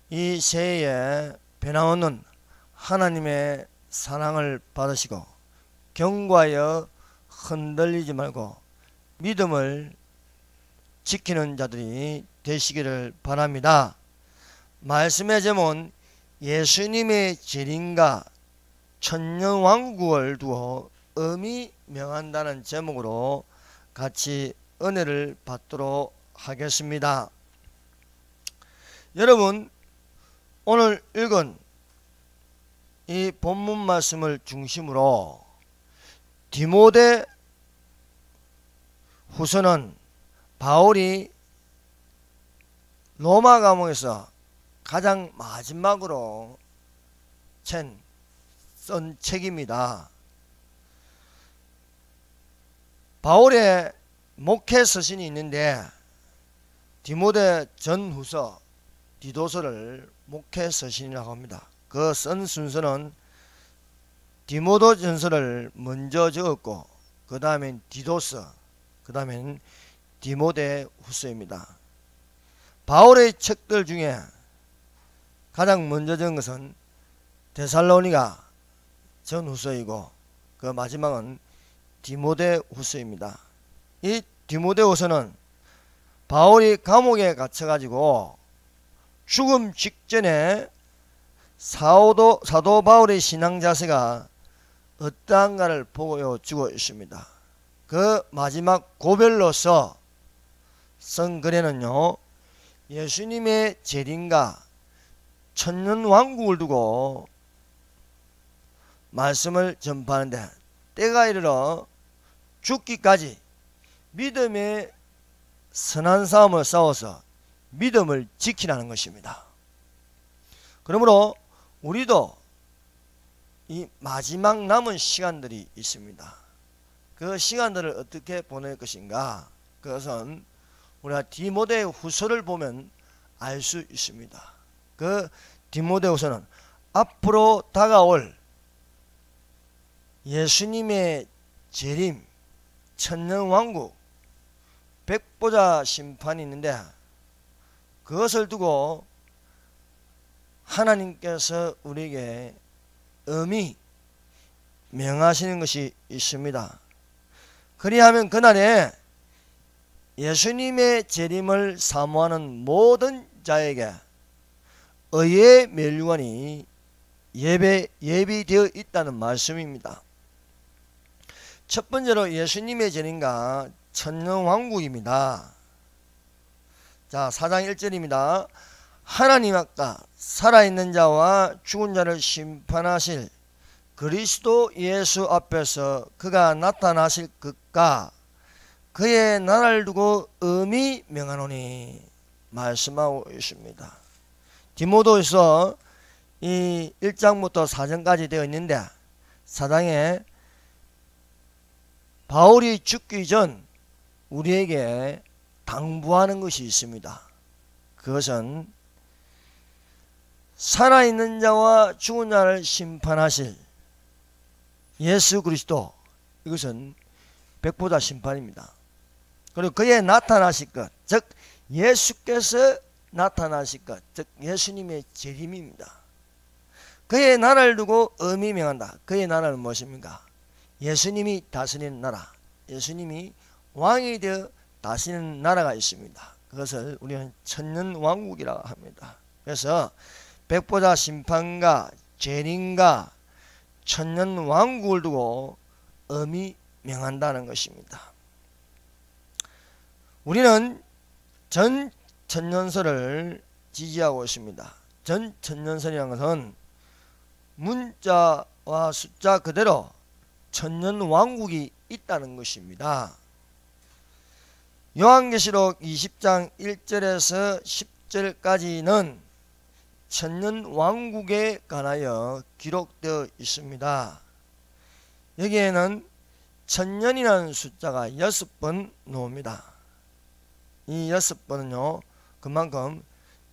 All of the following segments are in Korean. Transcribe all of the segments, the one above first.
이 새해에 변함없는 하나님의 사랑을 받으시고 경고하여 흔들리지 말고 믿음을 지키는 자들이 되시기를 바랍니다. 말씀의 제목은 예수님의 재림과 천년왕국을 두어 의미 명한다는 제목으로 같이 은혜를 받도록 하겠습니다. 여러분, 오늘 읽은 이 본문 말씀을 중심으로 디모데 후서는 바울이 로마 감옥에서 가장 마지막으로 쓴 책입니다. 바울의 목회 서신이 있는데 디모데 전후서, 디도서를 목회 서신이라고 합니다. 그 쓴 순서는 디모데 전서를 먼저 적었고 그 다음엔 디도서, 그 다음엔 디모데 후서입니다. 바울의 책들 중에 가장 먼저 적은 것은 데살로니가 전후서이고 그 마지막은 디모데 후서입니다. 이 디모데 후서는 바울이 감옥에 갇혀가지고 죽음 직전에 사도 바울의 신앙 자세가 어떠한가를 보여주고 있습니다. 그 마지막 고별로서 쓴 글에는요, 예수님의 재림과 천년왕국을 두고 말씀을 전파하는데 때가 이르러 죽기까지 믿음의 선한 싸움을 싸워서 믿음을 지키라는 것입니다. 그러므로 우리도 이 마지막 남은 시간들이 있습니다. 그 시간들을 어떻게 보낼 것인가? 그것은 우리가 디모데 후서를 보면 알 수 있습니다. 그 디모데 후서는 앞으로 다가올 예수님의 재림, 천년왕국, 백보자 심판이 있는데 그것을 두고 하나님께서 우리에게 의미 명하시는 것이 있습니다. 그리하면 그날에 예수님의 재림을 사모하는 모든 자에게 의의 멸류관이 예비되어 있다는 말씀입니다. 첫 번째로 예수님의 재림과 천년왕국입니다. 자, 4장 1절입니다. 하나님 아까 살아있는 자와 죽은 자를 심판하실 그리스도 예수 앞에서 그가 나타나실 것과 그의 나라를 두고 의미 명하노니 말씀하고 있습니다. 디모데후서 이 1장부터 4장까지 되어 있는데 4장에 바울이 죽기 전 우리에게 당부하는 것이 있습니다. 그것은 살아있는 자와 죽은 자를 심판하실 예수 그리스도, 이것은 백보자 심판입니다. 그리고 그의 나타나실 것, 즉 예수께서 나타나실 것, 즉 예수님의 재림입니다. 그의 나라를 두고 의미 명한다. 그의 나라는 무엇입니까? 예수님이 다스리는 나라, 예수님이 왕이 되어 다스리는 나라가 있습니다. 그것을 우리는 천년왕국이라고 합니다. 그래서 백보자 심판과 재림과 천년왕국을 두고 의미 명한다는 것입니다. 우리는 전 천년설을 지지하고 있습니다. 전 천년설이라는 것은 문자와 숫자 그대로 천년왕국이 있다는 것입니다. 요한계시록 20장 1절에서 10절까지는 천년왕국에 관하여 기록되어 있습니다. 여기에는 천년이라는 숫자가 6번 나옵니다. 이 6번은요, 그만큼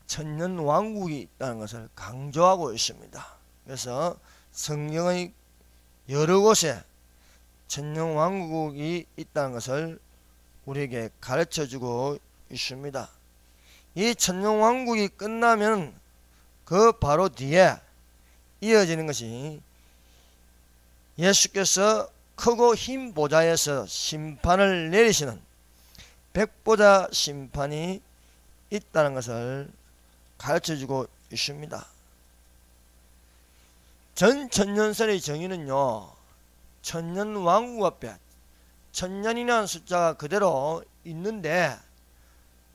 천년왕국이 있다는 것을 강조하고 있습니다. 그래서 성경의 여러 곳에 천년왕국이 있다는 것을 우리에게 가르쳐주고 있습니다. 이 천년왕국이 끝나면 그 바로 뒤에 이어지는 것이 예수께서 크고 흰 보좌에서 심판을 내리시는 백보자 심판이 있다는 것을 가르쳐주고 있습니다. 전 천년설의 정의는요, 천년왕국 앞에 천년이라는 숫자가 그대로 있는데,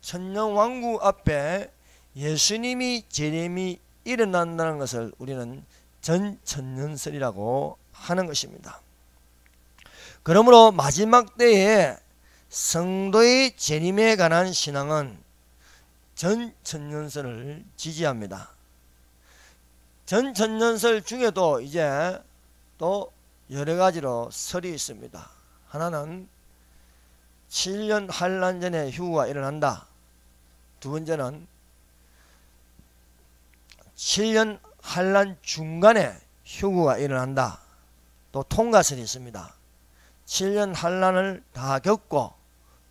천년왕국 앞에 예수님이 재림이 일어난다는 것을 우리는 전천년설이라고 하는 것입니다. 그러므로 마지막 때에 성도의 재림에 관한 신앙은 전천년설을 지지합니다. 전천년설 중에도 이제 또 여러 가지로 설이 있습니다. 하나는 7년 환란 전에 휴거가 일어난다. 두 번째는 7년 환란 중간에 휴거가 일어난다. 또 통과설이 있습니다. 7년 환란을 다 겪고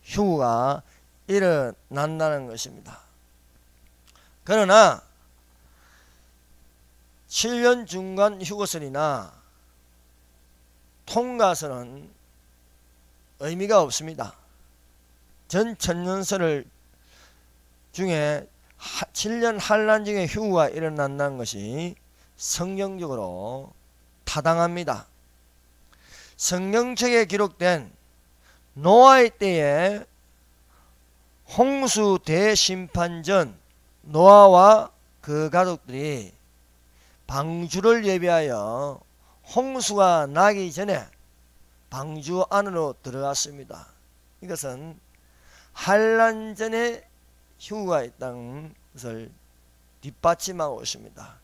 휴거가 일어난다는 것입니다. 그러나 7년 중간 휴거설이나 통과설은 의미가 없습니다. 전천년설 중에 7년 환란 중에 휴거가 일어난다는 것이 성경적으로 타당합니다. 성경책에 기록된 노아의 때에 홍수 대심판 전 노아와 그 가족들이 방주를 예비하여 홍수가 나기 전에 방주 안으로 들어갔습니다. 이것은 환란 전에 휴거가 있다는 것을 뒷받침하고 있습니다.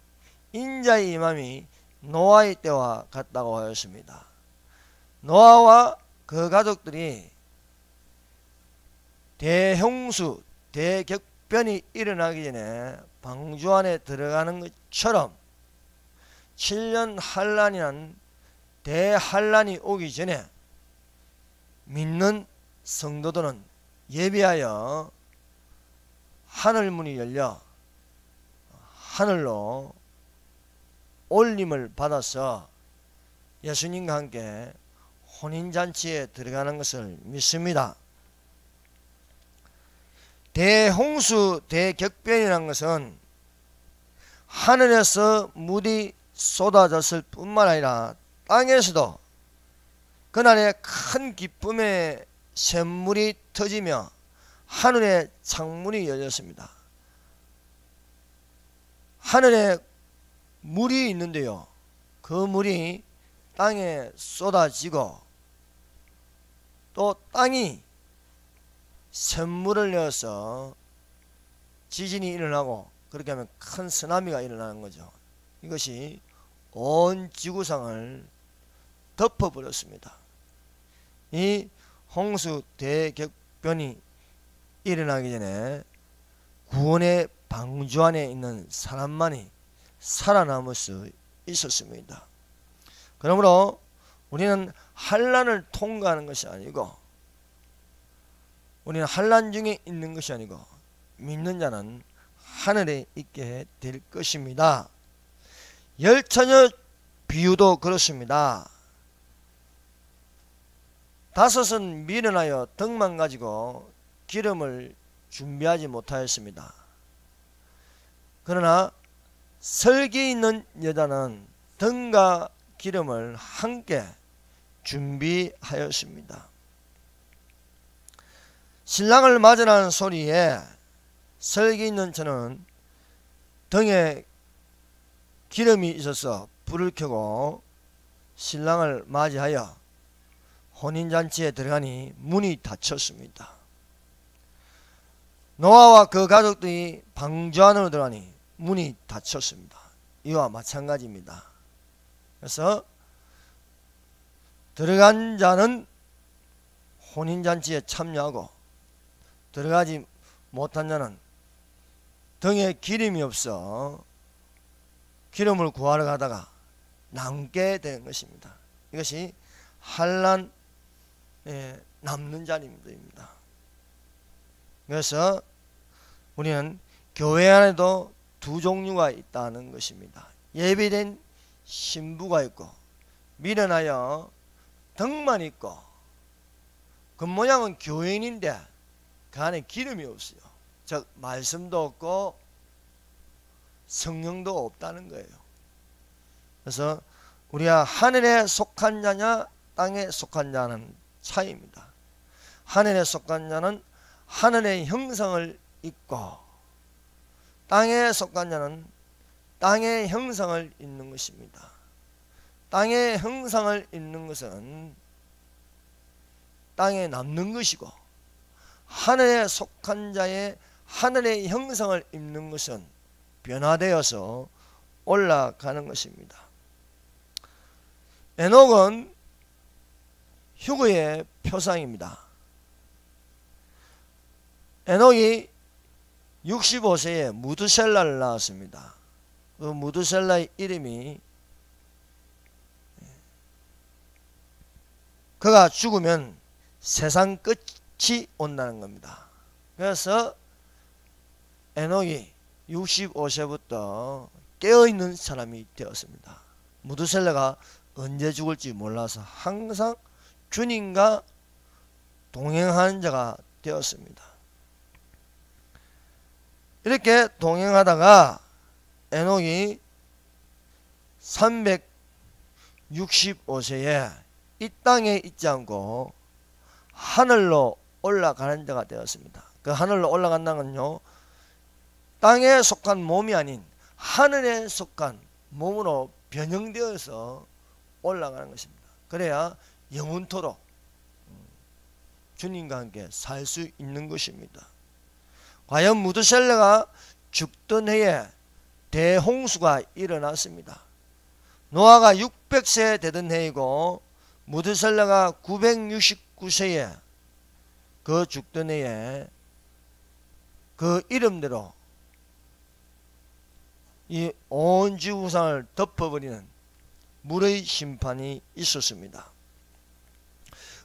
인자의 임함이 노아의 때와 같다고 하였습니다. 노아와 그 가족들이 대홍수, 대격변이 일어나기 전에 방주 안에 들어가는 것처럼 7년 환란이란 대환란이 오기 전에 믿는 성도들은 예비하여 하늘문이 열려 하늘로 올림을 받아서 예수님과 함께 혼인잔치에 들어가는 것을 믿습니다. 대홍수 대격변이라는 것은 하늘에서 물이 쏟아졌을 뿐만 아니라 땅에서도 그날에 큰 기쁨의 샘물이 터지며 하늘의 창문이 열렸습니다. 하늘에 물이 있는데요, 그 물이 땅에 쏟아지고 또 땅이 샘물을 내어서 지진이 일어나고, 그렇게 하면 큰 쓰나미가 일어나는 거죠. 이것이 온 지구상을 덮어버렸습니다. 이 홍수 대격변이 일어나기 전에 구원의 방주 안에 있는 사람만이 살아남을 수 있었습니다. 그러므로 우리는 환란을 통과하는 것이 아니고, 우리는 환란 중에 있는 것이 아니고, 믿는 자는 하늘에 있게 될 것입니다. 열처녀 비유도 그렇습니다. 다섯은 미련하여 덕만 가지고 기름을 준비하지 못하였습니다. 그러나 설기 있는 여자는 덕과 기름을 함께 준비하였습니다. 신랑을 맞으라는 소리에 설기 있는 저는 등에 기름이 있어서 불을 켜고 신랑을 맞이하여 혼인잔치에 들어가니 문이 닫혔습니다. 노아와 그 가족들이 방주 안으로 들어가니 문이 닫혔습니다. 이와 마찬가지입니다. 그래서 들어간 자는 혼인잔치에 참여하고, 들어가지 못한 자는 등에 기름이 없어 기름을 구하러 가다가 남게 된 것입니다. 이것이 환란에 남는 자님들입니다. 그래서 우리는 교회 안에도 두 종류가 있다는 것입니다. 예비된 신부가 있고 미련하여 덕만 있고 겉모양은 교인인데 그 안에 기름이 없어요. 즉 말씀도 없고 성령도 없다는 거예요. 그래서 우리가 하늘에 속한 자냐 땅에 속한 자는 차이입니다. 하늘에 속한 자는 하늘의 형상을 입고 땅에 속한 자는 땅의 형상을 입는 것입니다. 땅의 형상을 입는 것은 땅에 남는 것이고 하늘에 속한 자의 하늘의 형상을 입는 것은 변화되어서 올라가는 것입니다. 에녹은 휴거의 표상입니다. 에녹이 65세에 무드셀라를 낳았습니다. 그 무드셀라의 이름이 그가 죽으면 세상 끝이 온다는 겁니다. 그래서 에녹이 65세부터 깨어있는 사람이 되었습니다. 무드셀라가 언제 죽을지 몰라서 항상 주님과 동행하는 자가 되었습니다. 이렇게 동행하다가 에녹이 365세에 이 땅에 있지 않고 하늘로 올라가는 자가 되었습니다. 그 하늘로 올라간다는 건요, 땅에 속한 몸이 아닌 하늘에 속한 몸으로 변형되어서 올라가는 것입니다. 그래야 영원토록 주님과 함께 살 수 있는 것입니다. 과연 무드셀라가 죽던 해에 대홍수가 일어났습니다. 노아가 600세 되던 해이고 무드셀라가 969세에 그 죽던 해에 그 이름대로 이 온 지구상을 덮어버리는 물의 심판이 있었습니다.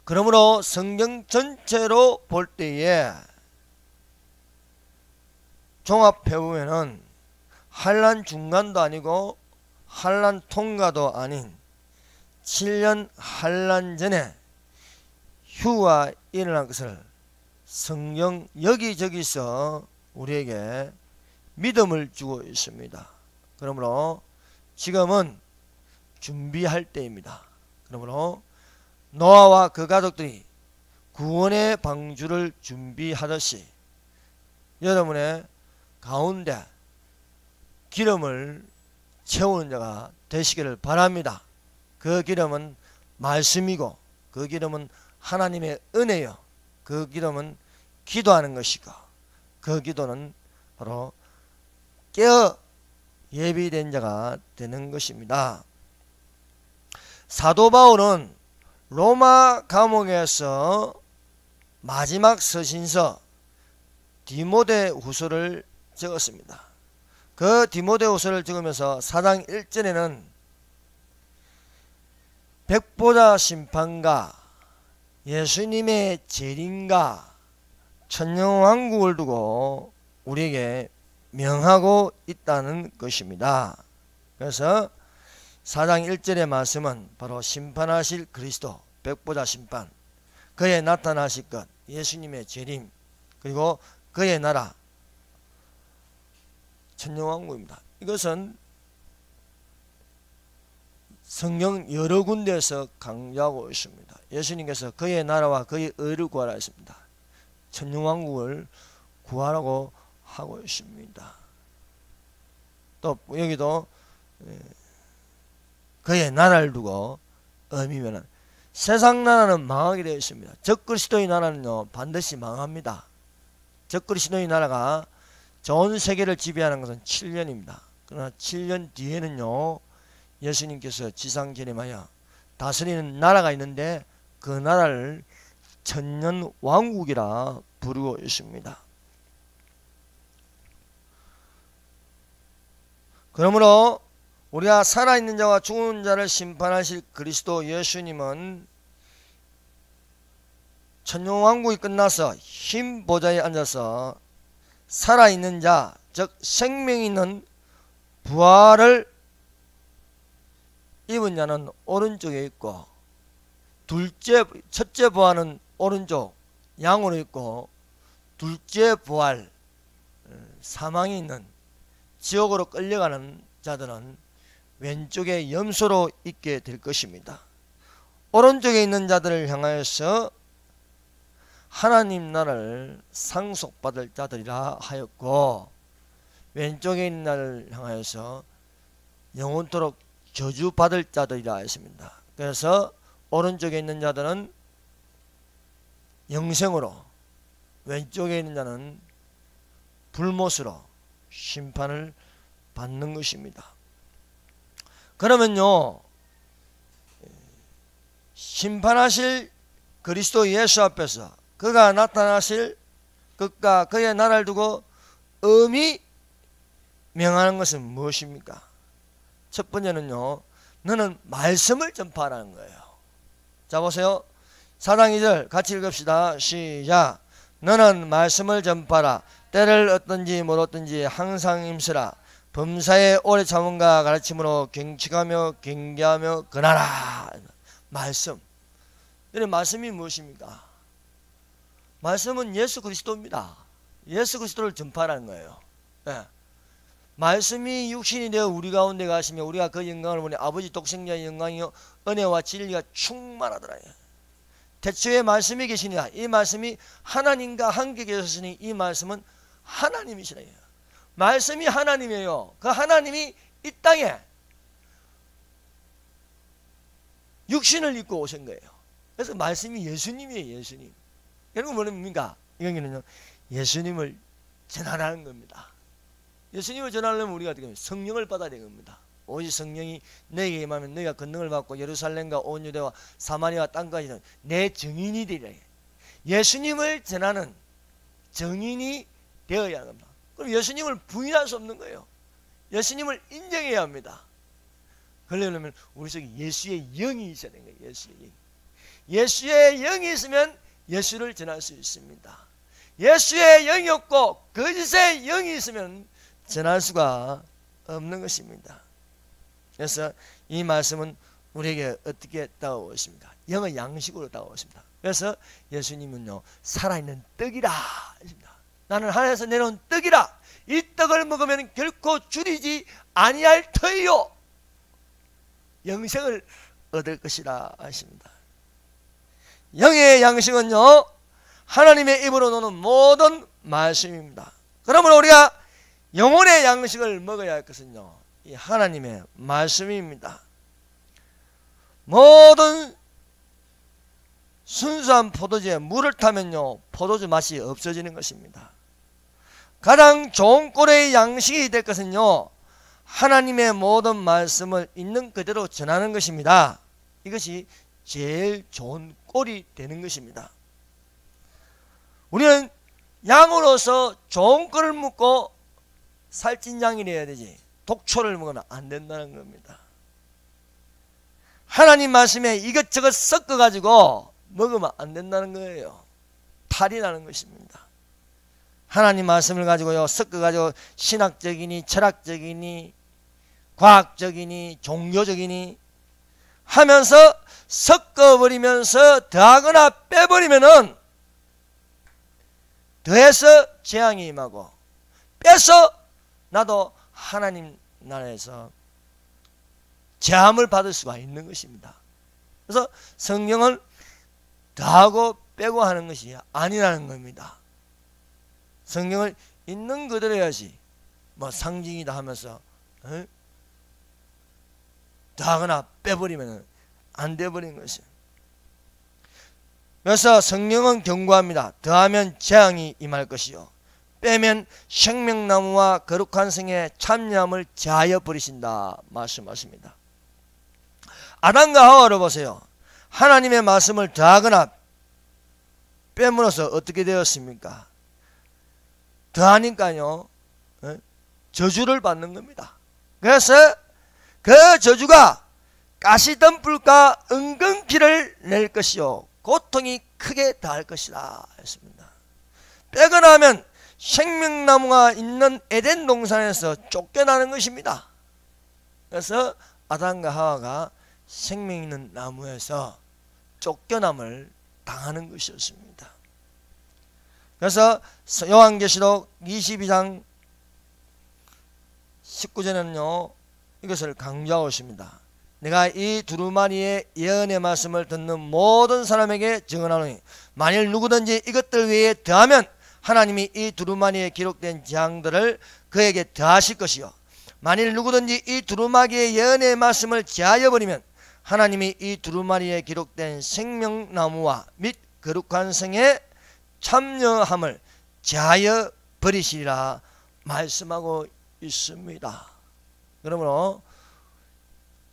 그러므로 성경 전체로 볼 때에 종합해보면은 환란 중간도 아니고 환란 통과도 아닌 7년 환란 전에 휴가 일어난 것을 성경 여기저기서 우리에게 믿음을 주고 있습니다. 그러므로 지금은 준비할 때입니다. 그러므로 노아와 그 가족들이 구원의 방주를 준비하듯이 여러분의 가운데 기름을 채우는 자가 되시기를 바랍니다. 그 기름은 말씀이고 그 기름은 하나님의 은혜요. 그 기름은 기도하는 것이고 그 기도는 바로 깨어 예비된 자가 되는 것입니다. 사도 바울은 로마 감옥에서 마지막 서신서 디모데후서를 적었습니다. 그 디모데후서를 적으면서 4장 1절에는 백보자 심판과 예수님의 재림과 천년왕국을 두고 우리에게 명하고 있다는 것입니다. 그래서 4장 1절의 말씀은 바로 심판하실 그리스도, 백보자 심판, 그의 나타나실 것, 예수님의 재림, 그리고 그의 나라, 천년왕국입니다. 이것은 성경 여러 군데에서 강조하고 있습니다. 예수님께서 그의 나라와 그의 의를 구하라 했습니다. 천년왕국을 구하라고 하고 있습니다. 또 여기도 그의 나라를 두고 의미면 세상 나라는 망하게 되어 있습니다. 적그리스도의 나라는요 반드시 망합니다. 적그리스도의 나라가 전 세계를 지배하는 것은 7년입니다. 그러나 7년 뒤에는요 예수님께서 지상 재림하여 다스리는 나라가 있는데 그 나라를 천년왕국이라 부르고 있습니다. 그러므로 우리가 살아있는 자와 죽은 자를 심판하실 그리스도 예수님은 천년왕국이 끝나서 흰 보좌에 앉아서 살아있는 자, 즉 생명이 있는 부활을 입은 자는 오른쪽에 있고, 첫째 부활은 오른쪽 양으로 있고, 둘째 부활 사망이 있는 지옥으로 끌려가는 자들은 왼쪽에 염소로 있게 될 것입니다. 오른쪽에 있는 자들을 향하여서 하나님 나라를 상속받을 자들이라 하였고, 왼쪽에 있는 자를 향하여서 영원토록 저주받을 자들이라 했습니다. 그래서 오른쪽에 있는 자들은 영생으로, 왼쪽에 있는 자는 불못으로 심판을 받는 것입니다. 그러면요, 심판하실 그리스도 예수 앞에서 그가 나타나실 것과 그의 나라를 두고 엄히 명하는 것은 무엇입니까? 첫 번째는요, 너는 말씀을 전파하라는 거예요. 자, 보세요. 4장 2절 같이 읽읍시다. 시작. 너는 말씀을 전파하라. 때를 얻든지 못 얻든지 항상 임쓰라. 범사에 오래 참음과 가르침으로 경칙하며 경계하며 권하라. 말씀. 이런 말씀이 무엇입니까? 말씀은 예수 그리스도입니다. 예수 그리스도를 전파하라는 거예요. 네. 말씀이 육신이 되어 우리 가운데 가시며 우리가 그 영광을 보니 아버지 독생자의 영광이요 은혜와 진리가 충만하더라. 태초에 말씀이 계시니라. 이 말씀이 하나님과 함께 계셨으니 이 말씀은 하나님이시라. 말씀이 하나님이에요. 그 하나님이 이 땅에 육신을 입고 오신 거예요. 그래서 말씀이 예수님이에요. 예수님. 여러분 뭡니까? 이거는요, 예수님을 전하라는 겁니다. 예수님을 전하려면 우리가 어떻게 하면 성령을 받아야 되는 겁니다. 오직 성령이 너에게 임하면 너희가 권능을 받고 예루살렘과 온 유대와 사마리아 땅까지는 내 증인이 되리라. 예수님을 전하는 증인이 되어야 합니다. 그럼 예수님을 부인할 수 없는 거예요. 예수님을 인정해야 합니다. 그러려면 우리 속에 예수의 영이 있어야 되는 거예요. 예수의 영. 예수의 영이 있으면 예수를 전할 수 있습니다. 예수의 영이 없고 거짓의 영이 있으면 전할 수가 없는 것입니다. 그래서 이 말씀은 우리에게 어떻게 다가오십니까? 영의 양식으로 다가오십니다. 그래서 예수님은요, 살아있는 떡이라 했습니다. 나는 하늘에서 내려온 떡이라. 이 떡을 먹으면 결코 줄이지 아니할 터이요 영생을 얻을 것이라 하십니다. 영의 양식은요, 하나님의 입으로 나오는 모든 말씀입니다. 그러므로 우리가 영혼의 양식을 먹어야 할 것은요, 이 하나님의 말씀입니다. 모든 순수한 포도주에 물을 타면요, 포도주 맛이 없어지는 것입니다. 가장 좋은 꼴의 양식이 될 것은요, 하나님의 모든 말씀을 있는 그대로 전하는 것입니다. 이것이 제일 좋은 꼴이 되는 것입니다. 우리는 양으로서 좋은 꼴을 먹고 살찐 양이 되어야 되지, 독초를 먹으면 안 된다는 겁니다. 하나님 말씀에 이것저것 섞어가지고 먹으면 안 된다는 거예요. 탈이 나는 것입니다. 하나님 말씀을 가지고요, 섞어가지고 신학적이니 철학적이니 과학적이니 종교적이니 하면서 섞어버리면서 더하거나 빼버리면은 더해서 재앙이 임하고 빼서 나도 하나님 나라에서 재함을 받을 수가 있는 것입니다. 그래서 성경은 더하고 빼고 하는 것이 아니라는 겁니다. 성경을 있는 그대로 해야지 뭐 상징이다 하면서 더하거나 빼버리면 안 돼버린 것이에요. 그래서 성경은 경고합니다. 더하면 재앙이 임할 것이요 빼면 생명나무와 거룩한 성의 참여함을 제하여 버리신다 말씀하십니다. 아담과 하와를 보세요. 하나님의 말씀을 더하거나 빼므로써 어떻게 되었습니까? 더하니까요, 저주를 받는 겁니다. 그래서 그 저주가 가시덤불과 은근키를 낼 것이요 고통이 크게 다할 것이다 했습니다. 빼거나 하면 생명나무가 있는 에덴 동산에서 쫓겨나는 것입니다. 그래서 아담과 하와가 생명 있는 나무에서 쫓겨남을 당하는 것이었습니다. 그래서 요한계시록 22장 19절에는요 이것을 강조하고 있습니다. 내가 이 두루마리의 예언의 말씀을 듣는 모든 사람에게 증언하노니 만일 누구든지 이것들 외에 더하면 하나님이 이 두루마리에 기록된 재앙들을 그에게 더하실 것이요 만일 누구든지 이 두루마리의 예언의 말씀을 제하여 버리면 하나님이 이 두루마리에 기록된 생명나무와 및 거룩한 성에 참여함을 제하여 버리시리라 말씀하고 있습니다. 그러므로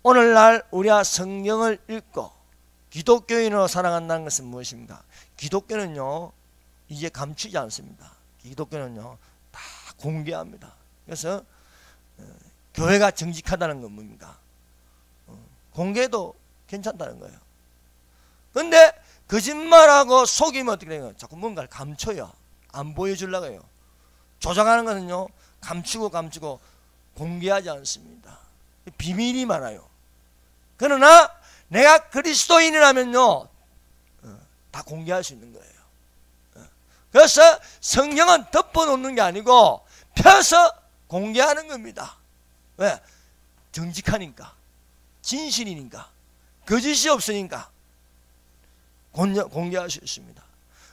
오늘날 우리가 성경을 읽고 기독교인으로 살아간다는 것은 무엇입니까? 기독교는요 이제 감추지 않습니다. 기독교는요 다 공개합니다. 그래서 교회가 정직하다는 건 뭡니까? 공개도 괜찮다는 거예요. 근데 거짓말하고 속이면 어떻게 되는 거예요? 자꾸 뭔가를 감춰요. 안 보여주려고 해요. 조작하는 것은요 감추고 공개하지 않습니다. 비밀이 많아요. 그러나 내가 그리스도인이라면요 다 공개할 수 있는 거예요. 그래서 성경은 덮어놓는 게 아니고 펴서 공개하는 겁니다. 왜? 정직하니까, 진실이니까, 거짓이 없으니까 공개할 수 있습니다.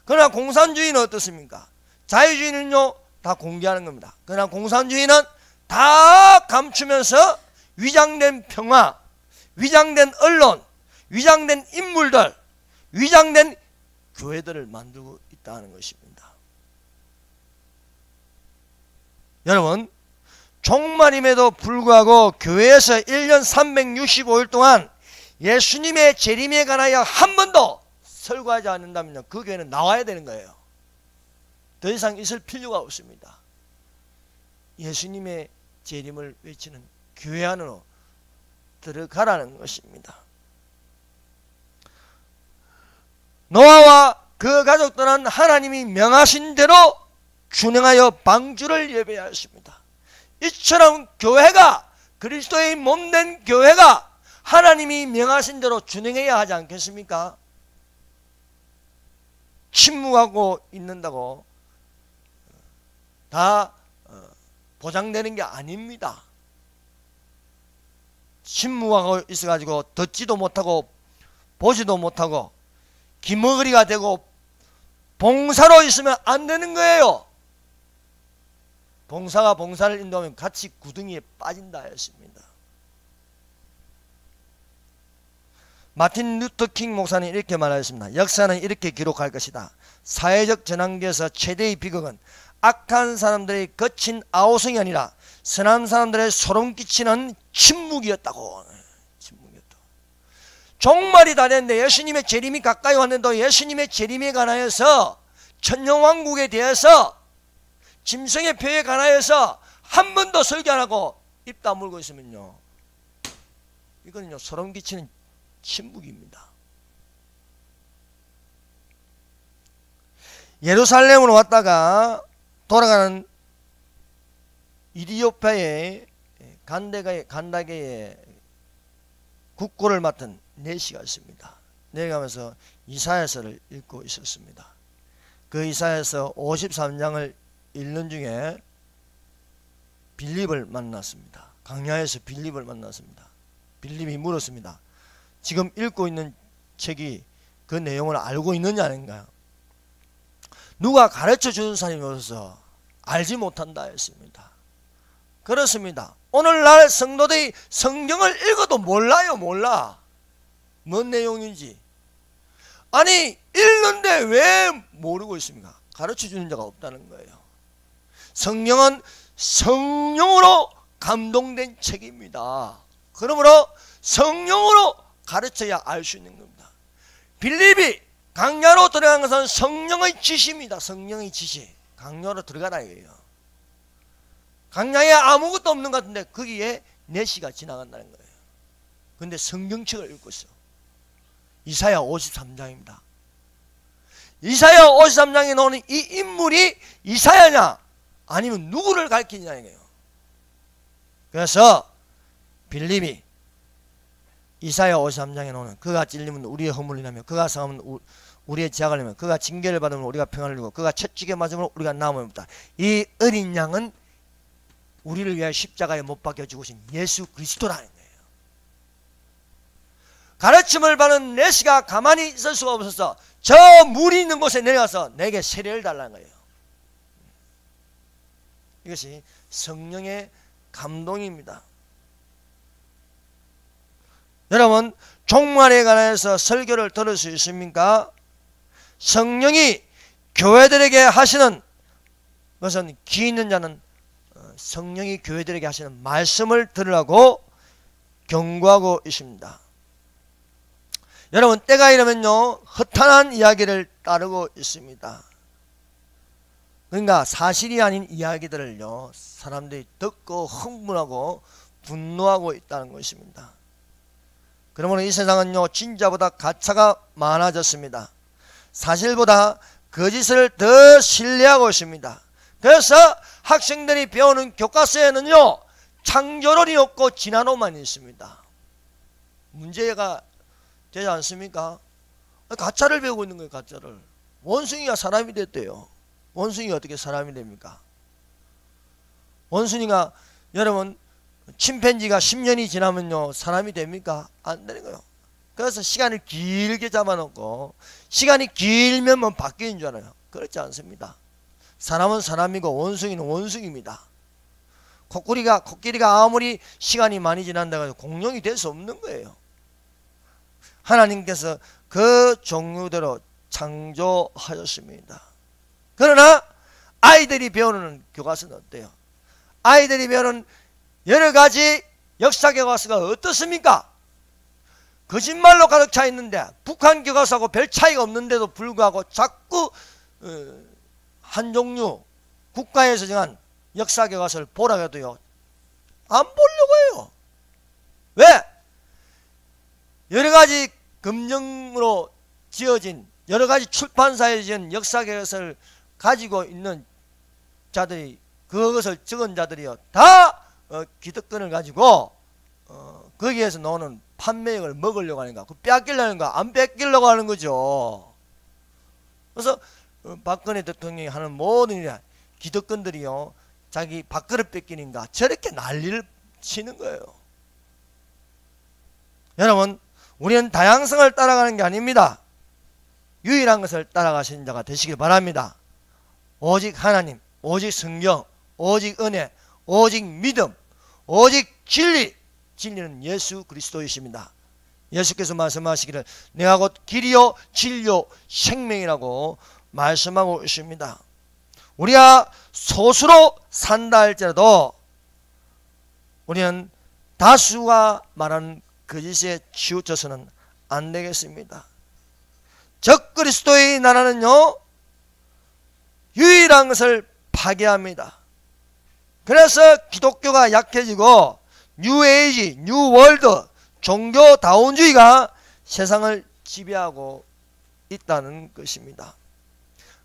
그러나 공산주의는 어떻습니까? 자유주의는요 다 공개하는 겁니다. 그러나 공산주의는 다 감추면서 위장된 평화, 위장된 언론, 위장된 인물들, 위장된 교회들을 만들고 있다는 것입니다. 여러분, 종말임에도 불구하고 교회에서 1년 365일 동안 예수님의 재림에 관하여 한 번도 설교하지 않는다면요 그 교회는 나와야 되는 거예요. 더 이상 있을 필요가 없습니다. 예수님의 재림을 외치는 교회 안으로 들어가라는 것입니다. 노아와 그 가족들은 하나님이 명하신 대로 준행하여 방주를 예배하였습니다. 이처럼 교회가, 그리스도의 몸된 교회가 하나님이 명하신 대로 준행해야 하지 않겠습니까? 침묵하고 있는다고 다 보장되는 게 아닙니다. 침묵하고 있어가지고 듣지도 못하고 보지도 못하고 기머거리가 되고 봉사로 있으면 안 되는 거예요. 봉사가 봉사를 인도하면 같이 구덩이에 빠진다 했습니다. 마틴 루터 킹 목사는 이렇게 말하였습니다. 역사는 이렇게 기록할 것이다. 사회적 전환기에서 최대의 비극은 악한 사람들의 거친 아우성이 아니라 선한 사람들의 소름 끼치는 침묵이었다고. 침묵이었다. 종말이 다 됐는데 예수님의 재림이 가까이 왔는데도 예수님의 재림에 관하여서 천년왕국에 대해서 짐승의 표에 관하여서 한 번도 설교 안 하고 입 다물고 있으면요 이거는요 소름 끼치는 침묵입니다. 예루살렘으로 왔다가 돌아가는 이디오피아의 간다게의 국고를 맡은 네시가 있습니다. 내려가면서 이사야서를 읽고 있었습니다. 그 이사야서 53장을 읽는 중에 빌립을 만났습니다. 광야에서 빌립을 만났습니다. 빌립이 물었습니다. 지금 읽고 있는 책이 그 내용을 알고 있느냐는가요? 누가 가르쳐 주는 사람이 없어서 알지 못한다 했습니다. 그렇습니다. 오늘날 성도들이 성경을 읽어도 몰라요. 몰라. 뭔 내용인지. 아니 읽는데 왜 모르고 있습니까? 가르쳐 주는 자가 없다는 거예요. 성경은 성령으로 감동된 책입니다. 그러므로 성령으로 가르쳐야 알 수 있는 겁니다. 빌립이 강야로 들어간 것은 성령의 지시입니다. 성령의 지시. 강야로 들어가라 이거예요. 강야에 아무것도 없는 것 같은데 거기에 네시가 지나간다는 거예요. 근데 성경책을 읽고 있어. 이사야 53장입니다. 이사야 53장에 나오는 이 인물이 이사야냐 아니면 누구를 가르치느냐는 거예요. 그래서 빌립이 이사야 53장에 나오는 그가 찔리면 우리의 허물이 나며 그가 상하면 우리의 제약을 내며 그가 징계를 받으면 우리가 평안을 누리고 그가 채찍에 맞으면 우리가 나음을 입다. 이 어린 양은 우리를 위하여 십자가에 못 박혀 죽으신 예수 그리스도라는 거예요. 가르침을 받은 내시가 가만히 있을 수가 없어서 저 물이 있는 곳에 내려가서 내게 세례를 달라는 거예요. 이것이 성령의 감동입니다. 여러분, 종말에 관해서 설교를 들을 수 있습니까? 성령이 교회들에게 하시는 것은 귀 있는 자는 성령이 교회들에게 하시는 말씀을 들으라고 경고하고 있습니다. 여러분, 때가 이르면요 허탄한 이야기를 따르고 있습니다. 그러니까 사실이 아닌 이야기들을요 사람들이 듣고 흥분하고 분노하고 있다는 것입니다. 그러므로 이 세상은요 진짜보다 가짜가 많아졌습니다. 사실보다 거짓을 더 신뢰하고 있습니다. 그래서 학생들이 배우는 교과서에는요 창조론이 없고 진화론만 있습니다. 문제가 되지 않습니까? 가짜를 배우고 있는 거예요. 가짜를. 원숭이가 사람이 됐대요. 원숭이가 어떻게 사람이 됩니까? 원숭이가 여러분 침팬지가 10년이 지나면요 사람이 됩니까? 안 되는 거예요. 그래서 시간을 길게 잡아놓고 시간이 길면 뭐 바뀌는 줄 알아요. 그렇지 않습니다. 사람은 사람이고 원숭이는 원숭이입니다. 코끼리가 아무리 시간이 많이 지난다고 해서 공룡이 될 수 없는 거예요. 하나님께서 그 종류대로 창조하셨습니다. 그러나 아이들이 배우는 교과서는 어때요? 아이들이 배우는 여러 가지 역사 교과서가 어떻습니까? 거짓말로 가득 차 있는데 북한 교과서하고 별 차이가 없는데도 불구하고 자꾸 한 종류 국가에서 정한 역사 교과서를 보라고 해도요 안 보려고 해요. 왜? 여러 가지 검증으로 지어진 여러 가지 출판사에 지은 역사 교과서를 가지고 있는 자들이 그것을 적은 자들이요 다 기득권을 가지고 거기에서 나오는 판매액을 먹으려고 하는가, 그 뺏기려는가, 안 뺏기려고 하는 거죠. 그래서 박근혜 대통령이 하는 모든 기득권들이요 자기 밥그릇 뺏기는가 저렇게 난리를 치는 거예요. 여러분, 우리는 다양성을 따라가는 게 아닙니다. 유일한 것을 따라가시는 자가 되시길 바랍니다. 오직 하나님, 오직 성경, 오직 은혜, 오직 믿음, 오직 진리. 진리는 예수 그리스도이십니다. 예수께서 말씀하시기를 내가 곧 길이요 진리요 생명이라고 말씀하고 있습니다. 우리가 소수로 산다 할지라도 우리는 다수가 말하는 거짓에 치우쳐서는 안 되겠습니다. 적그리스도의 나라는요 유일한 것을 파괴합니다. 그래서 기독교가 약해지고 뉴에이지, 뉴월드, 종교다운주의가 세상을 지배하고 있다는 것입니다.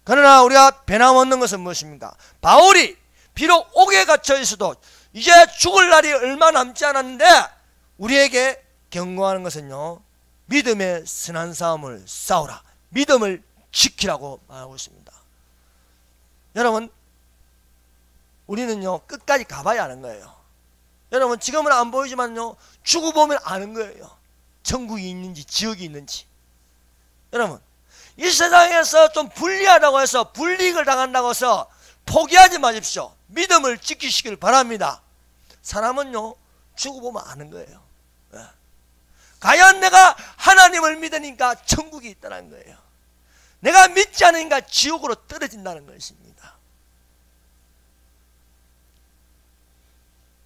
그러나 우리가 변함없는 것은 무엇입니까? 바울이 비록 옥에 갇혀 있어도 이제 죽을 날이 얼마 남지 않았는데 우리에게 경고하는 것은요 믿음의 선한 싸움을 싸우라, 믿음을 지키라고 말하고 있습니다. 여러분, 우리는요 끝까지 가봐야 하는 거예요. 여러분, 지금은 안 보이지만요 죽어 보면 아는 거예요. 천국이 있는지 지옥이 있는지. 여러분, 이 세상에서 좀 불리하다고 해서 불이익을 당한다고 해서 포기하지 마십시오. 믿음을 지키시길 바랍니다. 사람은요 죽어 보면 아는 거예요. 과연 내가 하나님을 믿으니까 천국이 있다는 거예요. 내가 믿지 않으니까 지옥으로 떨어진다는 것입니다.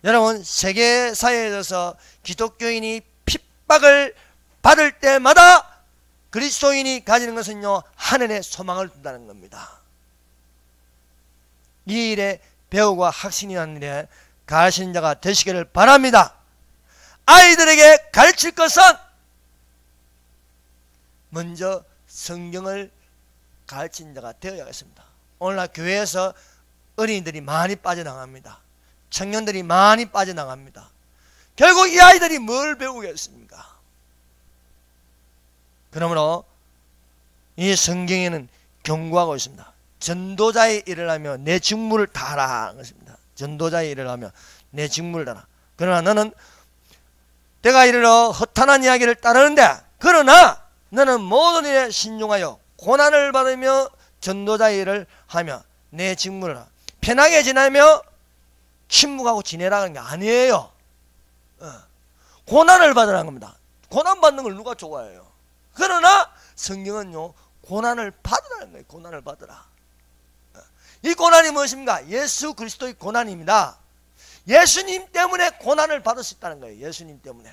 여러분, 세계사회에서 기독교인이 핍박을 받을 때마다 그리스도인이 가지는 것은요 하늘에 소망을 둔다는 겁니다. 이 일에 배우고 확신이라는 일에 가르치는 자가 되시기를 바랍니다. 아이들에게 가르칠 것은 먼저 성경을 가르치는 자가 되어야겠습니다. 오늘날 교회에서 어린이들이 많이 빠져나갑니다. 청년들이 많이 빠져나갑니다. 결국 이 아이들이 뭘 배우겠습니까? 그러므로 이 성경에는 경고하고 있습니다. 전도자의 일을 하며 내 직무를 다하라 것입니다. 전도자의 일을 하며 내 직무를 다하라. 그러나 너는 때가 이르러 허탄한 이야기를 따르는데, 그러나 너는 모든 일에 신중하여 고난을 받으며 전도자의 일을 하며 내 직무를 하라. 편하게 지내며 침묵하고 지내라는 게 아니에요. 고난을 받으라는 겁니다. 고난 받는 걸 누가 좋아해요? 그러나 성경은요, 고난을 받으라는 거예요. 고난을 받으라. 이 고난이 무엇입니까? 예수 그리스도의 고난입니다. 예수님 때문에 고난을 받을 수 있다는 거예요. 예수님 때문에.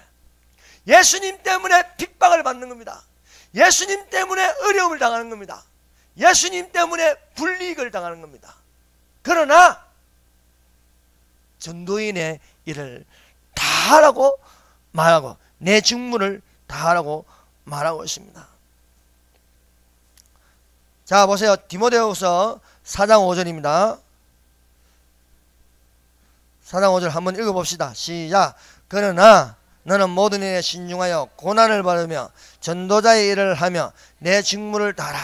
예수님 때문에 핍박을 받는 겁니다. 예수님 때문에 어려움을 당하는 겁니다. 예수님 때문에 불이익을 당하는 겁니다. 그러나 전도인의 일을 다 하라고 말하고 내 직무를 다 하라고 말하고 있습니다. 자, 보세요. 디모데후서 4장 5절입니다. 4장 5절 한번 읽어봅시다. 시작. 그러나 너는 모든 일에 신중하여 고난을 받으며 전도자의 일을 하며 내 직무를 다하라.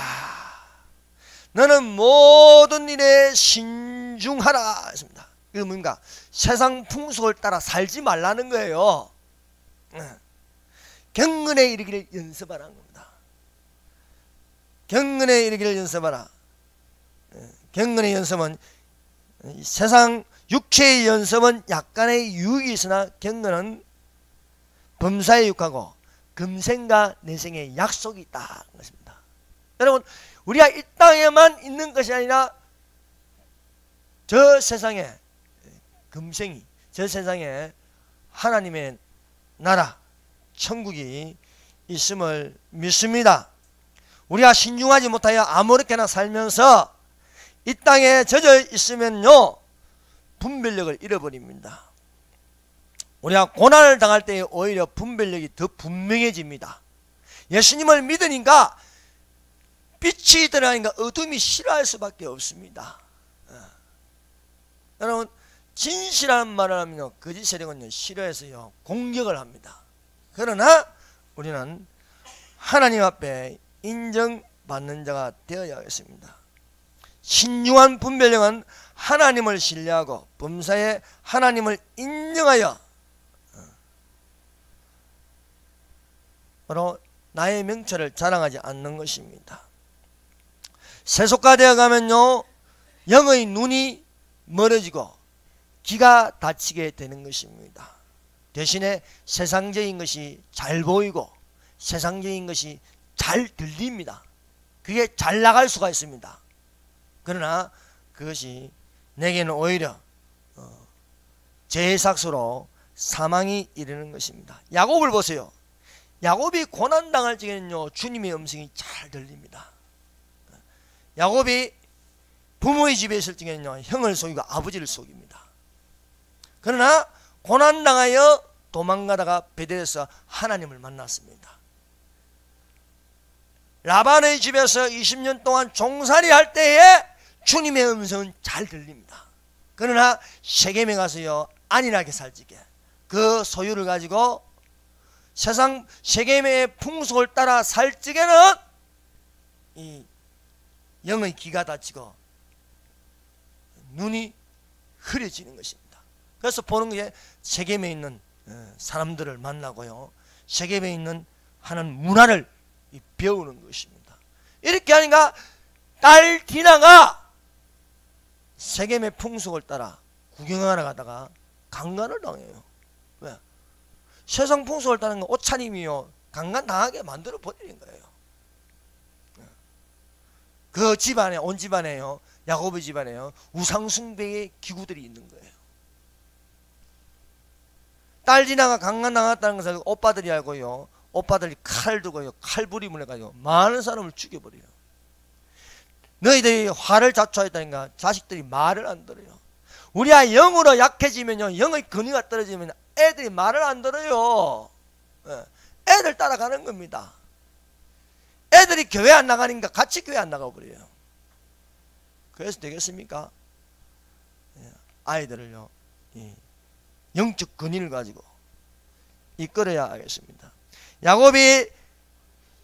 너는 모든 일에 신중하라 했습니다. 이게 뭡니까? 세상 풍속을 따라 살지 말라는 거예요. 경건에 이르기를 연습하라는 겁니다. 경건에 이르기를 연습하라. 경건의 연습은, 세상 육체의 연습은 약간의 유익이 있으나 경건은 범사에 육하고 금생과 내생의 약속이 있다 것입니다. 여러분, 우리가 이 땅에만 있는 것이 아니라 저 세상에 금생이, 저 세상에 하나님의 나라 천국이 있음을 믿습니다. 우리가 신중하지 못하여 아무렇게나 살면서 이 땅에 젖어 있으면요, 분별력을 잃어버립니다. 우리가 고난을 당할 때 오히려 분별력이 더 분명해집니다. 예수님을 믿으니까 빛이 드러나니까 어둠이 싫어할 수밖에 없습니다. 여러분, 진실한 말을 하면요, 거짓 세력은요 싫어해서요 공격을 합니다. 그러나 우리는 하나님 앞에 인정받는 자가 되어야 하겠습니다. 신중한 분별력은 하나님을 신뢰하고 범사에 하나님을 인정하여 바로 나의 명철을 자랑하지 않는 것입니다. 세속화되어 가면요, 영의 눈이 멀어지고 귀가 닫히게 되는 것입니다. 대신에 세상적인 것이 잘 보이고 세상적인 것이 잘 들립니다. 그게 잘 나갈 수가 있습니다. 그러나 그것이 내게는 오히려 제삭수로 사망이 이르는 것입니다. 야곱을 보세요. 야곱이 고난당할 적에는요, 주님의 음성이 잘 들립니다. 야곱이 부모의 집에 있을 적에는요, 형을 속이고 아버지를 속입니다. 그러나 고난당하여 도망가다가 베델에서 하나님을 만났습니다. 라반의 집에서 20년 동안 종살이 할 때에 주님의 음성은 잘 들립니다. 그러나 세겜에 가서요, 안일하게 살지게 그 소유를 가지고 세상 세겜의 풍속을 따라 살지게는 이 영의 귀가 닫히고 눈이 흐려지는 것입니다. 그래서 보는 게 세겜에 있는 사람들을 만나고요, 세겜에 있는 하는 문화를 배우는 것입니다. 이렇게 하니까 딸 디나가 세겜의 풍속을 따라 구경하러 가다가 강간을 당해요. 왜? 세상 풍속을 따르는 건 옷차림이요, 강간당하게 만들어 버리는 거예요. 그 집안에, 온 집안에요, 야곱의 집안에요, 우상숭배의 기구들이 있는 거예요. 딸 디나가 강간당했다는 것을 오빠들이 알고요, 오빠들이 칼 두고요, 칼부림을 해가지고 많은 사람을 죽여버려요. 너희들이 화를 자초했다니까 자식들이 말을 안 들어요. 우리가 영으로 약해지면요, 영의 근위가 떨어지면 애들이 말을 안 들어요. 애들 따라가는 겁니다. 애들이 교회 안 나가니까 같이 교회 안 나가버려요. 그래서 되겠습니까? 아이들을요, 이 영적 근위를 가지고 이끌어야 하겠습니다. 야곱이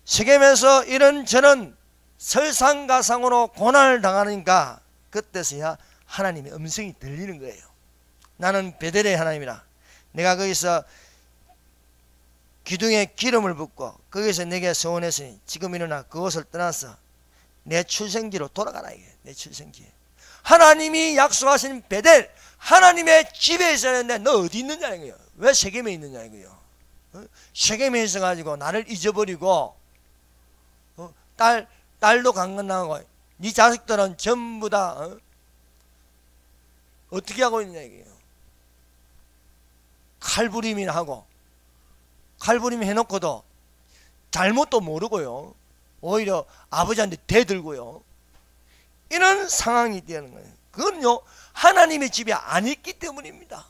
세겜에서 이런저런 설상가상으로 고난을 당하니까 그때서야 하나님의 음성이 들리는 거예요. 나는 베델의 하나님이라. 내가 거기서 기둥에 기름을 붓고 거기서 내게 서원했으니 지금 일어나 그곳을 떠나서 내 출생지로 돌아가라. 이게 내 출생지. 하나님이 약속하신 베델, 하나님의 집에 있어야 되는데 너 어디 있느냐 이거예요. 왜 세겜에 있느냐 이거예요. 세겜에 있어가지고 나를 잊어버리고 딸도 강건하고 네 자식들은 전부 다 어떻게 하고 있느냐 이거예요. 칼부림이나 하고 칼부림 해놓고도 잘못도 모르고요. 오히려 아버지한테 대들고요. 이런 상황이 되는 거예요. 그건요 하나님의 집이 아니기 때문입니다.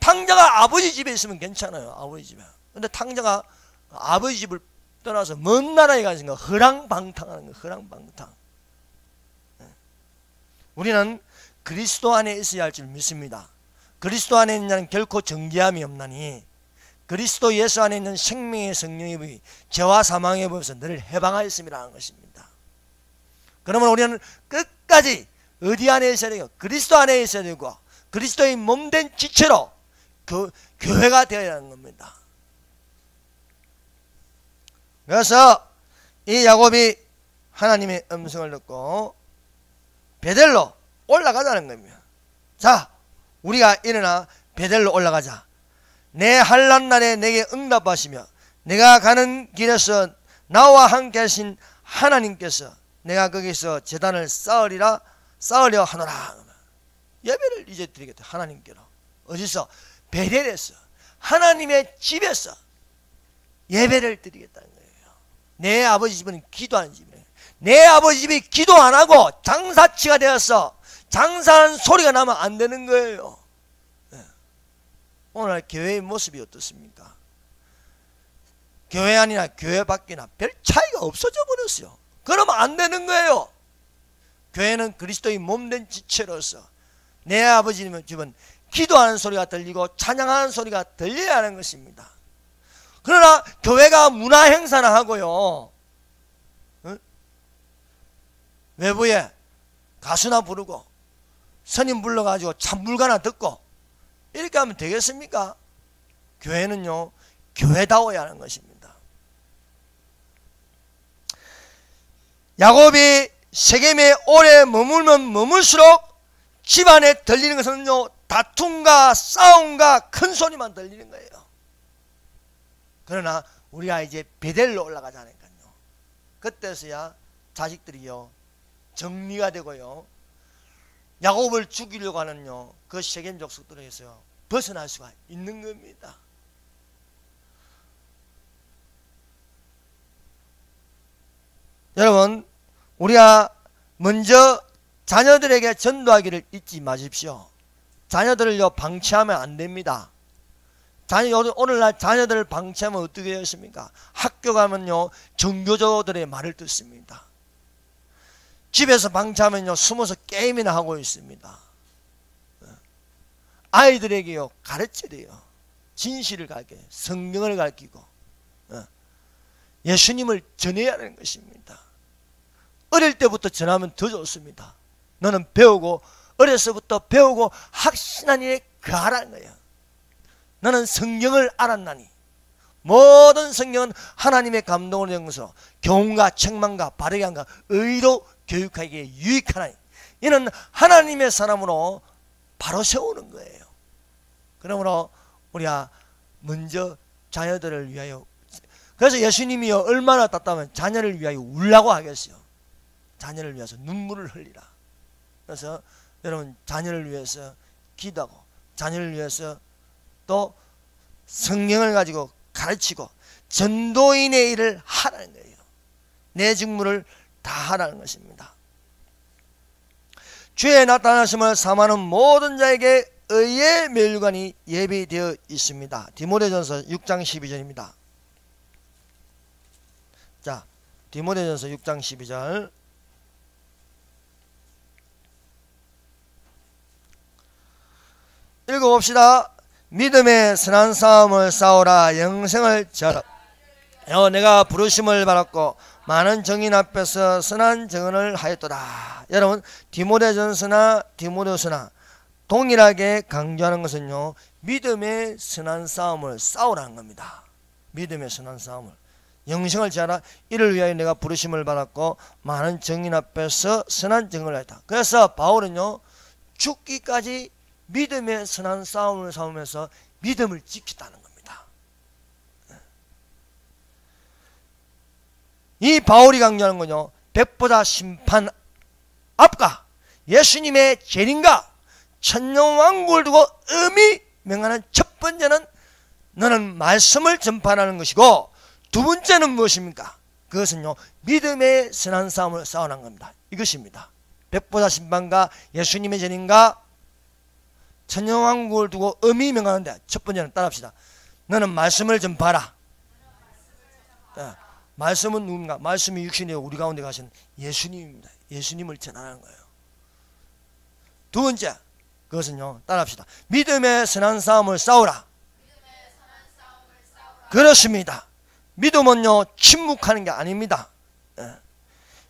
탕자가 아버지 집에 있으면 괜찮아요. 아버지 집에. 근데 탕자가 아버지 집을 떠나서 먼 나라에 가서 허랑방탕하는 거예요. 허랑방탕. 우리는 그리스도 안에 있어야 할 줄 믿습니다. 그리스도 안에 있는 자는 결코 정죄함이 없나니 그리스도 예수 안에 있는 생명의 성령의 법이 죄와 사망의 법에서 너를 해방하였음이라 하는 것입니다. 그러면 우리는 끝까지 어디 안에 있어야 되고 그리스도 안에 있어야 되고 그리스도의 몸된 지체로 교회가 되어야 하는 겁니다. 그래서 이 야곱이 하나님의 음성을 듣고 베델로 올라가자는 겁니다. 자, 우리가 일어나 베델로 올라가자. 내 환난 날에 내게 응답하시며 내가 가는 길에서 나와 함께 하신 하나님께서 내가 거기서 제단을 쌓으려 하노라. 예배를 이제 드리겠다. 하나님께로. 어디서? 베델에서 하나님의 집에서 예배를 드리겠다는 거예요. 내 아버지 집은 기도하는 집이에요. 내 아버지 집이 기도 안 하고 장사치가 되어서 장사하는 소리가 나면 안 되는 거예요. 오늘 교회의 모습이 어떻습니까? 교회 안이나 교회 밖이나 별 차이가 없어져 버렸어요. 그러면 안 되는 거예요. 교회는 그리스도의 몸된 지체로서 내 아버지 집은 기도하는 소리가 들리고 찬양하는 소리가 들려야 하는 것입니다. 그러나 교회가 문화 행사나 하고요, 외부에 가수나 부르고 선임 불러가지고 찬물가나 듣고 이렇게 하면 되겠습니까? 교회는요 교회다워야 하는 것입니다. 야곱이 세겜에 오래 머물면 머물수록 집안에 들리는 것은요 다툼과 싸움과 큰 소리만 들리는 거예요. 그러나 우리가 이제 베델로 올라가자니까요. 그때서야 자식들이요 정리가 되고요 야곱을 죽이려고 하는요 그 세겜 족속들에게서 벗어날 수가 있는 겁니다. 여러분, 우리가 먼저 자녀들에게 전도하기를 잊지 마십시오. 자녀들을요 방치하면 안 됩니다. 오늘날 자녀들을 방치하면 어떻게 했습니까? 학교 가면요 정교조들의 말을 듣습니다. 집에서 방치하면요 숨어서 게임이나 하고 있습니다. 아이들에게요 가르쳐야 돼요. 진실을 가르쳐요. 성경을 가르치고 예수님을 전해야 하는 것입니다. 어릴 때부터 전하면 더 좋습니다. 너는 배우고 어려서부터 배우고 확신한 일에 거하라는 거예요. 너는 성경을 알았나니 모든 성경은 하나님의 감동을 된 것으로 교훈과 책망과 바르게 함과 의로 교육하기에 유익하나니 이는 하나님의 사람으로 바로 세우는 거예요. 그러므로 우리가 먼저 자녀들을 위하여, 그래서 예수님이요 얼마나 답답하면 자녀를 위하여 울라고 하겠어요. 자녀를 위해서 눈물을 흘리라. 그래서 여러분 자녀를 위해서 기도하고 자녀를 위해서 또 성경을 가지고 가르치고 전도인의 일을 하라는 거예요. 내 직무를 다 하라는 것입니다. 주의 나타나심을 사모하는 모든 자에게 의의 멸관이 예비되어 있습니다. 디모데전서 6장 12절입니다. 자, 디모데전서 6장 12절. 읽어봅시다. 믿음의 선한 싸움을 싸우라. 영생을 지하라. 내가 부르심을 받았고 많은 정인 앞에서 선한 증언을 하였도다. 여러분, 디모데전서나 디모데후서나 동일하게 강조하는 것은요, 믿음의 선한 싸움을 싸우라는 겁니다. 믿음의 선한 싸움을. 영생을 지하라. 이를 위하여 내가 부르심을 받았고 많은 정인 앞에서 선한 증언을 하였다. 그래서 바울은요, 죽기까지 믿음의 선한 싸움을 싸우면서 믿음을 지켰다는 겁니다. 이 바울이 강조하는 건요, 백보다 심판 앞과 예수님의 재림과 천년왕국을 두고 의미 명하는 첫 번째는 너는 말씀을 전파하는 것이고, 두 번째는 무엇입니까? 그것은요, 믿음의 선한 싸움을 싸우는 겁니다. 이것입니다. 백보다 심판과 예수님의 재림과 천년왕국을 두고 의미 명하는데, 첫 번째는 따라합시다. 너는 말씀을 전파하라. 말씀은 누굽니까? 말씀이 육신에 우리 가운데 가신 예수님입니다. 예수님을 전하는 거예요. 두 번째, 그것은요, 따라합시다. 믿음의 선한 싸움을 싸우라. 그렇습니다. 믿음은요, 침묵하는 게 아닙니다.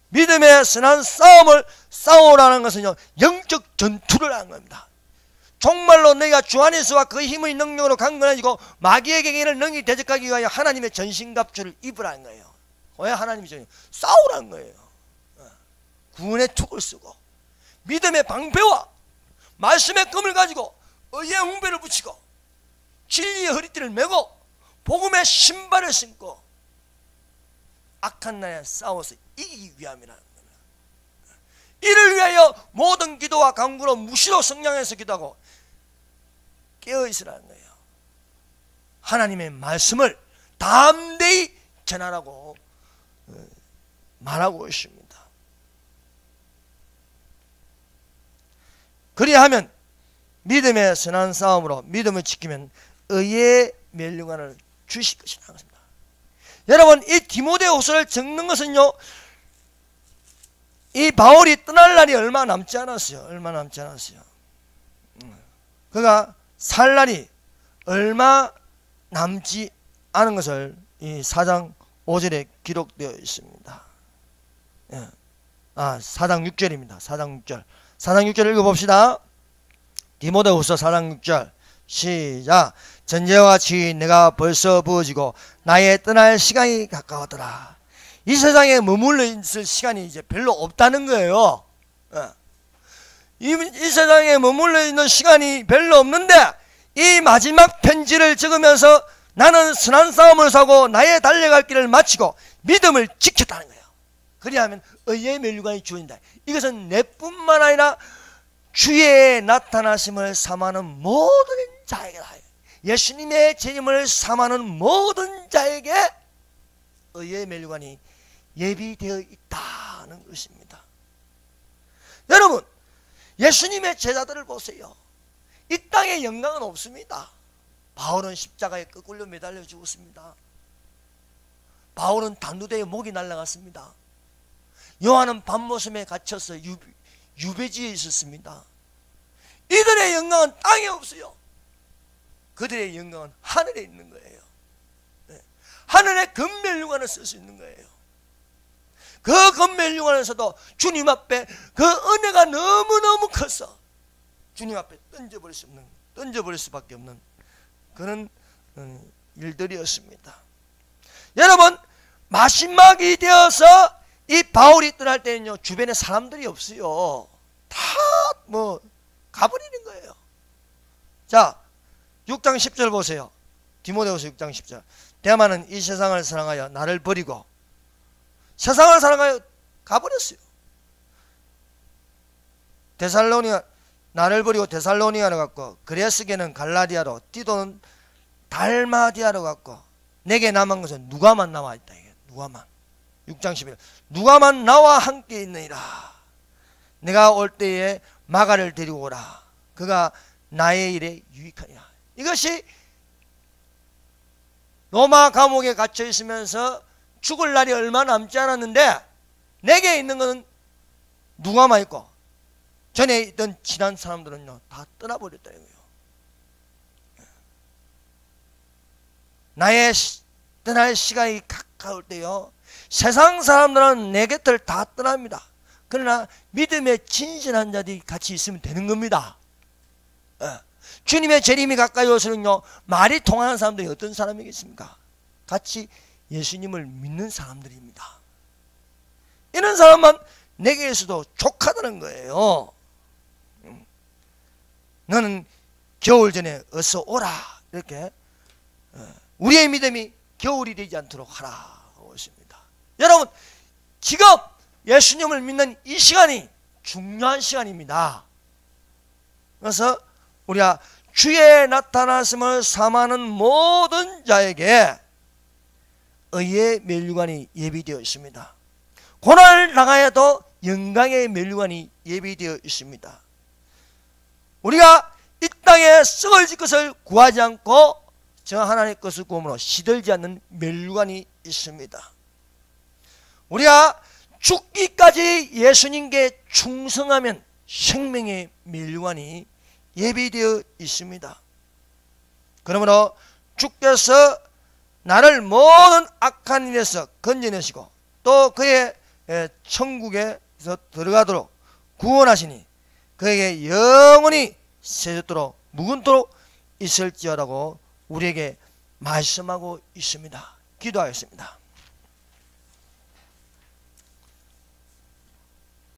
믿음의 선한 싸움을 싸우라는 것은요, 영적 전투를 하는 겁니다. 정말로 너희가 주 안에서와 그 힘의 능력으로 강건해지고 마귀의 경계를 능히 대적하기 위하여 하나님의 전신갑주를 입으라는 거예요. 왜 하나님이 전혀 싸우라는 거예요. 구원의 툭을 쓰고 믿음의 방패와 말씀의 끔을 가지고 의의 웅배를 붙이고 진리의 허리띠를 메고 복음의 신발을 신고 악한 날에 싸워서 이기기 위함이라는 겁니다. 이를 위하여 모든 기도와 간구로 무시로 성령에서 기도하고 깨어있으라는 거예요. 하나님의 말씀을 담대히 전하라고 말하고 있습니다. 그리하면 믿음의 선한 싸움으로 믿음을 지키면 의의 멸류관을 주실 것이라는 것입니다. 여러분, 이 디모데후서를 적는 것은요, 이 바울이 떠날 날이 얼마 남지 않았어요. 얼마 남지 않았어요. 그가 살 날이 얼마 남지 않은 것을 이 4장 5절에 기록되어 있습니다. 4장 6절입니다. 4장 6절. 4장 6절 읽어봅시다. 디모데후서 4장 6절 시작. 전제와 같이 내가 벌써 부어지고 나의 떠날 시간이 가까웠더라. 이 세상에 머물러 있을 시간이 이제 별로 없다는 거예요. 이 세상에 머물러 있는 시간이 별로 없는데, 이 마지막 편지를 적으면서 나는 선한 싸움을 싸고 나의 달려갈 길을 마치고 믿음을 지켰다는 거예요. 그리하면 의의 멸류관이 주어진다. 이것은 내뿐만 아니라 주의 나타나심을 삼하는 모든 자에게 다, 예수님의 재림을 삼하는 모든 자에게 의의 멸류관이 예비되어 있다는 것입니다. 여러분, 예수님의 제자들을 보세요. 이 땅에 영광은 없습니다. 바울은 십자가에 거꾸로 매달려 죽었습니다. 바울은 단두대에 목이 날아갔습니다. 요한은 밤모섬에 갇혀서 유배지에 있었습니다. 이들의 영광은 땅에 없어요. 그들의 영광은 하늘에 있는 거예요. 하늘의 금멸류관을 쓸 수 있는 거예요. 그 금멸류관에서도 주님 앞에 그 은혜가 너무너무 커서 주님 앞에 던져버릴 수밖에 없는 그런 일들이었습니다. 여러분, 마지막이 되어서 이 바울이 떠날 때는요, 주변에 사람들이 없어요. 다 가버리는 거예요. 자, 6장 10절 보세요. 디모데후서 6장 10절. 대만은 이 세상을 사랑하여 나를 버리고 세상을 사랑하여 가버렸어요. 나를 버리고 데살로니아로 갔고, 그레스게는 갈라디아로, 디도는 달마디아로 갔고, 내게 남은 것은 누가만 남아 있다. 누가만. 6장 11절. 누가만 나와 함께 있느니라. 내가 올 때에 마가를 데리고 오라. 그가 나의 일에 유익하니라. 이것이 로마 감옥에 갇혀 있으면서 죽을 날이 얼마 남지 않았는데, 내게 있는 것은 누가만 있고 전에 있던 친한 사람들은요 다 떠나버렸다는 거예요. 나의 떠날 시간이 가까울 때요, 세상 사람들은 내 곁을 다 떠납니다. 그러나 믿음의 진실한 자들이 같이 있으면 되는 겁니다. 주님의 재림이 가까이 올수록요, 말이 통하는 사람들이 어떤 사람이겠습니까? 같이 예수님을 믿는 사람들입니다. 이런 사람만 내게서도 족하다는 거예요. 너는 겨울 전에 어서 오라, 이렇게 우리의 믿음이 겨울이 되지 않도록 하라고 했습니다. 여러분, 지금 예수님을 믿는 이 시간이 중요한 시간입니다. 그래서 우리가 주의 나타나심을 삼하는 모든 자에게 의의 면류관이 예비되어 있습니다. 고난을 당하여도 영광의 면류관이 예비되어 있습니다. 우리가 이 땅에 썩을 질 것을 구하지 않고 저 하나님의 것을 구함으로 시들지 않는 면류관이 있습니다. 우리가 죽기까지 예수님께 충성하면 생명의 면류관이 예비되어 있습니다. 그러므로 주께서 나를 모든 악한 일에서 건져내시고 또 그의 천국에서 들어가도록 구원하시니 그에게 영원히 세졌도록 묵은토록 있을지어라고 우리에게 말씀하고 있습니다. 기도하겠습니다.